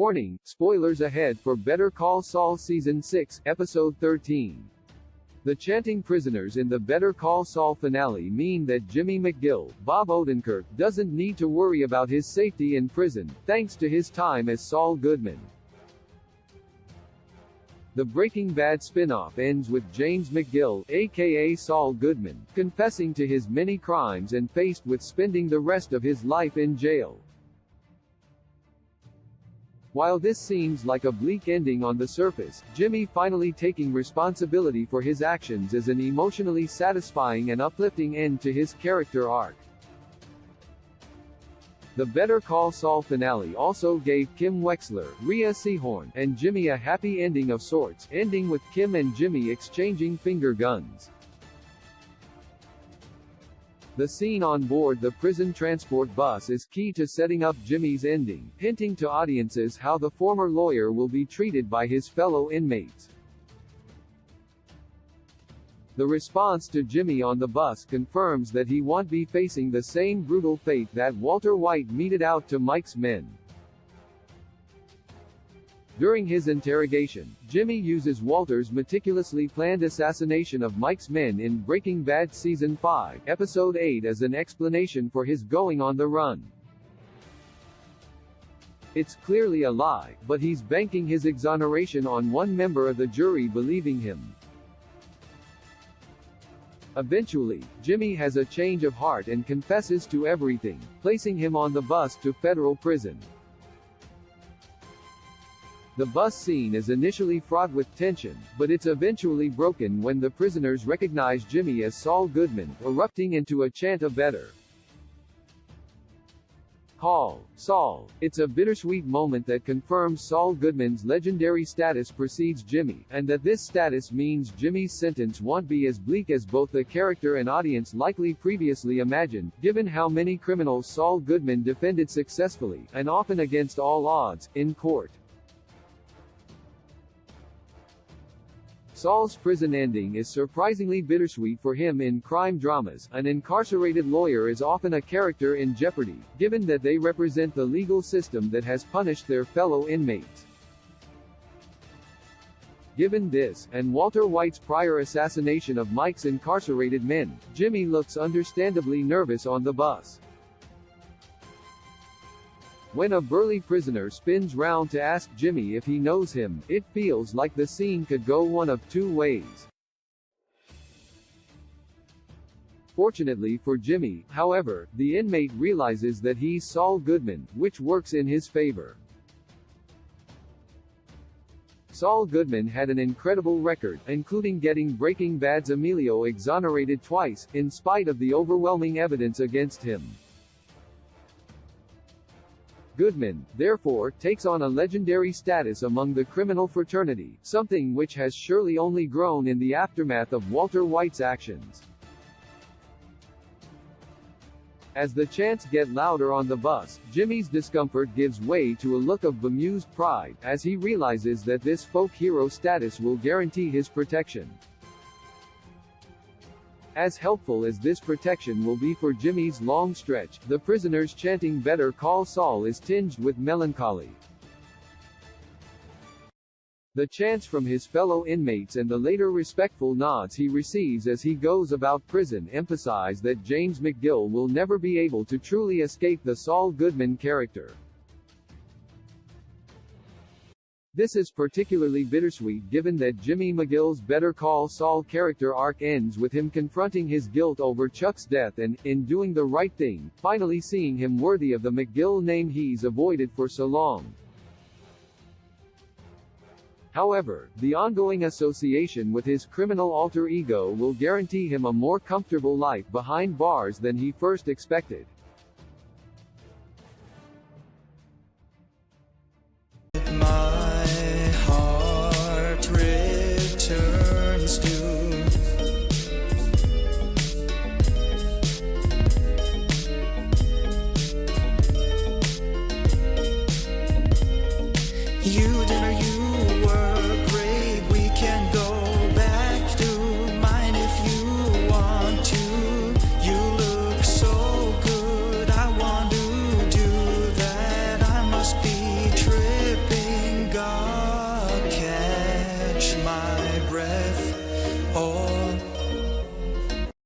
Warning, spoilers ahead for Better Call Saul Season 6, Episode 13. The chanting prisoners in the Better Call Saul finale mean that Jimmy McGill, Bob Odenkirk, doesn't need to worry about his safety in prison, thanks to his time as Saul Goodman. The Breaking Bad spin-off ends with James McGill, aka Saul Goodman, confessing to his many crimes and faced with spending the rest of his life in jail. While this seems like a bleak ending on the surface, Jimmy finally taking responsibility for his actions is an emotionally satisfying and uplifting end to his character arc. The Better Call Saul finale also gave Kim Wexler, Rhea Seehorn, and Jimmy a happy ending of sorts, ending with Kim and Jimmy exchanging finger guns. The scene on board the prison transport bus is key to setting up Jimmy's ending, hinting to audiences how the former lawyer will be treated by his fellow inmates. The response to Jimmy on the bus confirms that he won't be facing the same brutal fate that Walter White meted out to Mike's men. During his interrogation, Jimmy uses Walter's meticulously planned assassination of Mike's men in Breaking Bad Season 5, Episode 8 as an explanation for his going on the run. It's clearly a lie, but he's banking his exoneration on one member of the jury believing him. Eventually, Jimmy has a change of heart and confesses to everything, placing him on the bus to federal prison. The bus scene is initially fraught with tension, but it's eventually broken when the prisoners recognize Jimmy as Saul Goodman, erupting into a chant of "Better Call Saul." It's a bittersweet moment that confirms Saul Goodman's legendary status precedes Jimmy, and that this status means Jimmy's sentence won't be as bleak as both the character and audience likely previously imagined, given how many criminals Saul Goodman defended successfully, and often against all odds, in court. Saul's prison ending is surprisingly bittersweet for him. In crime dramas, an incarcerated lawyer is often a character in jeopardy, given that they represent the legal system that has punished their fellow inmates. Given this, and Walter White's prior assassination of Mike's incarcerated men, Jimmy looks understandably nervous on the bus. When a burly prisoner spins round to ask Jimmy if he knows him, it feels like the scene could go one of two ways. Fortunately for Jimmy, however, the inmate realizes that he's Saul Goodman, which works in his favor. Saul Goodman had an incredible record, including getting Breaking Bad's Emilio exonerated twice, in spite of the overwhelming evidence against him. Goodman, therefore, takes on a legendary status among the criminal fraternity, something which has surely only grown in the aftermath of Walter White's actions. As the chants get louder on the bus, Jimmy's discomfort gives way to a look of bemused pride, as he realizes that this folk hero status will guarantee his protection. As helpful as this protection will be for Jimmy's long stretch, the prisoners chanting "Better Call Saul" is tinged with melancholy. The chants from his fellow inmates and the later respectful nods he receives as he goes about prison emphasize that James McGill will never be able to truly escape the Saul Goodman character. This is particularly bittersweet given that Jimmy McGill's Better Call Saul character arc ends with him confronting his guilt over Chuck's death and, in doing the right thing, finally seeing him worthy of the McGill name he's avoided for so long. However, the ongoing association with his criminal alter ego will guarantee him a more comfortable life behind bars than he first expected. You did or you were great. We can go back to mine if you want to. You look so good. I want to do that. I must be tripping. my breath